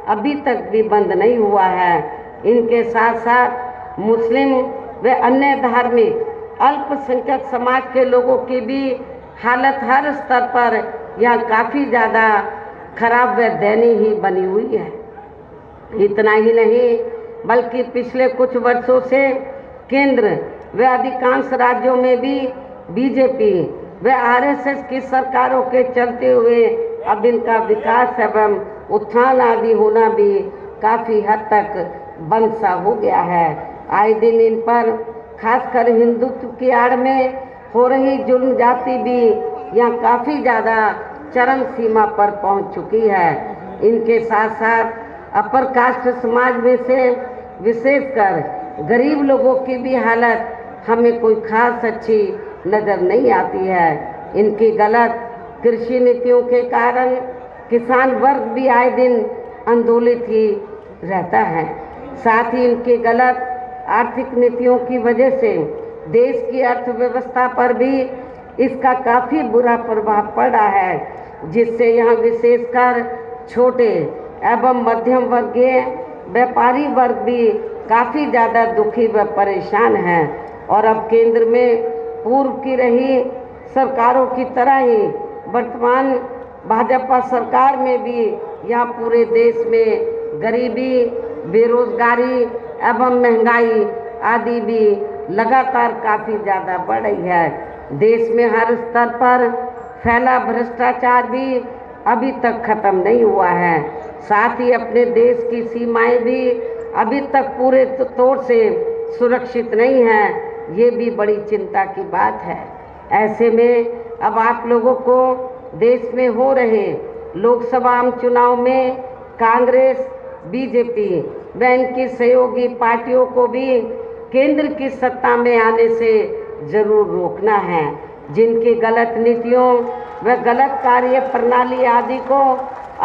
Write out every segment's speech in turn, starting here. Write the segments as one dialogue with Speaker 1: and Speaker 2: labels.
Speaker 1: अभी तक भी बंद नहीं हुआ है। इनके साथ साथ मुस्लिम व अन्य धार्मिक अल्पसंख्यक समाज के लोगों की भी हालत हर स्तर पर यहाँ काफ़ी ज़्यादा खराब व दयनीय ही बनी हुई है। इतना ही नहीं बल्कि पिछले कुछ वर्षों से केंद्र व अधिकांश राज्यों में भी बीजेपी व आरएसएस की सरकारों के चलते हुए अब इनका विकास एवं उत्थान आदि होना भी काफ़ी हद तक बंद सा हो गया है। आए दिन इन पर खासकर हिंदुत्व की आड़ में हो रही जुल्म जाति भी यहाँ काफ़ी ज़्यादा चरम सीमा पर पहुँच चुकी है। इनके साथ साथ अपर कास्ट समाज में से विशेषकर गरीब लोगों की भी हालत हमें कोई खास अच्छी नज़र नहीं आती है। इनकी गलत कृषि नीतियों के कारण किसान वर्ग भी आए दिन आंदोलित ही रहता है। साथ ही इनकी गलत आर्थिक नीतियों की वजह से देश की अर्थव्यवस्था पर भी इसका काफ़ी बुरा प्रभाव पड़ा है, जिससे यहाँ विशेषकर छोटे एवं मध्यम वर्गीय व्यापारी वर्ग भी काफ़ी ज़्यादा दुखी व परेशान हैं। और अब केंद्र में पूर्व की रही सरकारों की तरह ही वर्तमान भाजपा सरकार में भी यहाँ पूरे देश में गरीबी, बेरोजगारी एवं महंगाई आदि भी लगातार काफ़ी ज़्यादा बढ़ रही है। देश में हर स्तर पर फैला भ्रष्टाचार भी अभी तक खत्म नहीं हुआ है। साथ ही अपने देश की सीमाएं भी अभी तक पूरे तौर से सुरक्षित नहीं हैं। ये भी बड़ी चिंता की बात है। ऐसे में अब आप लोगों को देश में हो रहे लोकसभा आम चुनाव में कांग्रेस, बीजेपी व इनकी सहयोगी पार्टियों को भी केंद्र की सत्ता में आने से ज़रूर रोकना है। जिनकी गलत नीतियों व गलत कार्य प्रणाली आदि को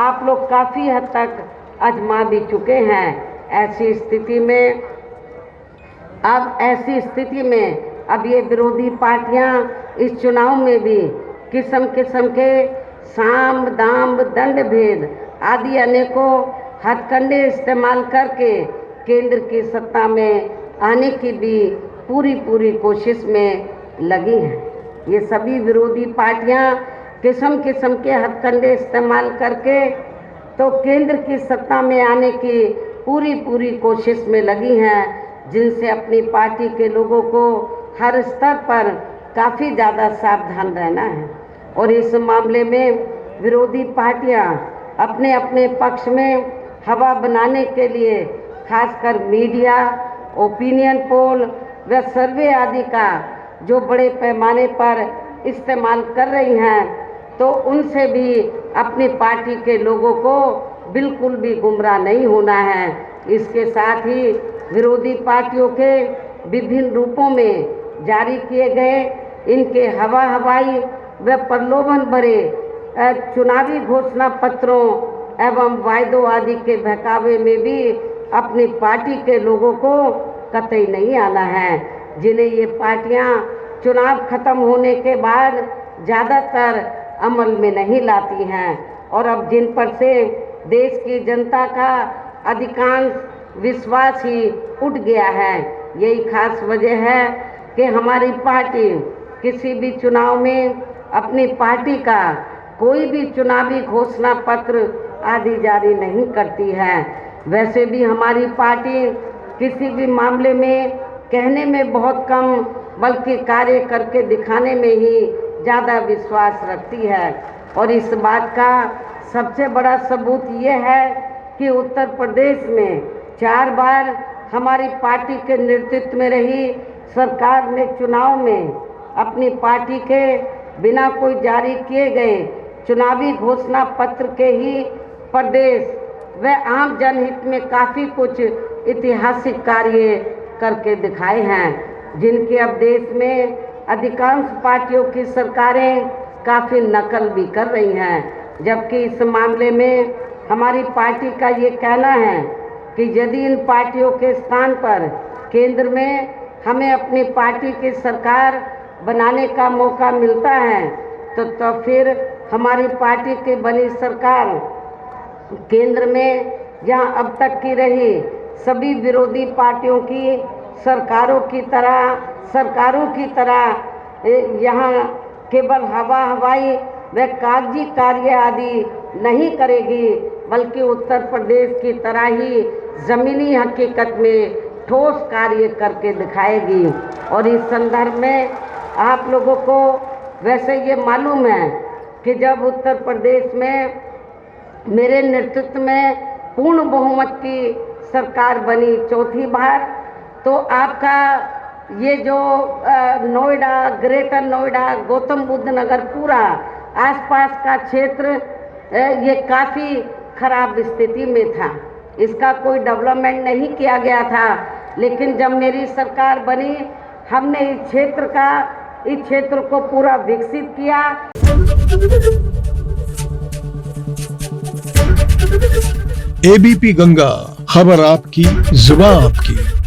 Speaker 1: आप लोग काफ़ी हद तक आजमा भी चुके हैं। ऐसी स्थिति में अब ये विरोधी पार्टियां इस चुनाव में भी किस्म किस्म के साम दाम दंड भेद आदि अनेकों हथकंडे इस्तेमाल करके केंद्र की सत्ता में आने की भी पूरी कोशिश में लगी हैं। ये सभी विरोधी पार्टियां किस्म किस्म के हथकंडे इस्तेमाल करके तो केंद्र की सत्ता में आने की पूरी कोशिश में लगी हैं, जिनसे अपनी पार्टी के लोगों को हर स्तर पर काफ़ी ज़्यादा सावधान रहना है। और इस मामले में विरोधी पार्टियां अपने अपने पक्ष में हवा बनाने के लिए खासकर मीडिया, ओपिनियन पोल व सर्वे आदि का जो बड़े पैमाने पर इस्तेमाल कर रही हैं, तो उनसे भी अपनी पार्टी के लोगों को बिल्कुल भी गुमराह नहीं होना है। इसके साथ ही विरोधी पार्टियों के विभिन्न रूपों में जारी किए गए इनके हवाई व प्रलोभन भरे चुनावी घोषणा पत्रों एवं वायदों आदि के बहकावे में भी अपनी पार्टी के लोगों को कतई नहीं आना है, जिन्हें ये पार्टियां चुनाव खत्म होने के बाद ज़्यादातर अमल में नहीं लाती हैं। और अब जिन पर से देश की जनता का अधिकांश विश्वास ही उठ गया है, यही खास वजह है कि हमारी पार्टी किसी भी चुनाव में अपनी पार्टी का कोई भी चुनावी घोषणा पत्र आदि जारी नहीं करती है। वैसे भी हमारी पार्टी किसी भी मामले में कहने में बहुत कम बल्कि कार्य करके दिखाने में ही ज़्यादा विश्वास रखती है। और इस बात का सबसे बड़ा सबूत ये है कि उत्तर प्रदेश में 4 बार हमारी पार्टी के नेतृत्व में रही सरकार ने चुनाव में अपनी पार्टी के बिना कोई जारी किए गए चुनावी घोषणा पत्र के ही प्रदेश व आम जनहित में काफ़ी कुछ ऐतिहासिक कार्य करके दिखाए हैं, जिनके अब देश में अधिकांश पार्टियों की सरकारें काफ़ी नकल भी कर रही हैं। जबकि इस मामले में हमारी पार्टी का ये कहना है कि यदि इन पार्टियों के स्थान पर केंद्र में हमें अपनी पार्टी की सरकार बनाने का मौका मिलता है तो फिर हमारी पार्टी की बनी सरकार केंद्र में जहां अब तक की रही सभी विरोधी पार्टियों की सरकारों की तरह यहाँ केवल हवाई व कागजी कार्य आदि नहीं करेगी, बल्कि उत्तर प्रदेश की तरह ही ज़मीनी हकीकत में ठोस कार्य करके दिखाएगी। और इस संदर्भ में आप लोगों को वैसे ये मालूम है कि जब उत्तर प्रदेश में मेरे नेतृत्व में पूर्ण बहुमत की सरकार बनी चौथी बार, तो आपका ये जो नोएडा, ग्रेटर नोएडा, गौतम बुद्ध नगर, पूरा आसपास का क्षेत्र ये काफ़ी खराब स्थिति में था। इसका कोई डेवलपमेंट नहीं किया गया था। लेकिन जब मेरी सरकार बनी, हमने इस क्षेत्र को पूरा विकसित किया।
Speaker 2: एबीपी गंगा, खबर आपकी, जुबान आपकी।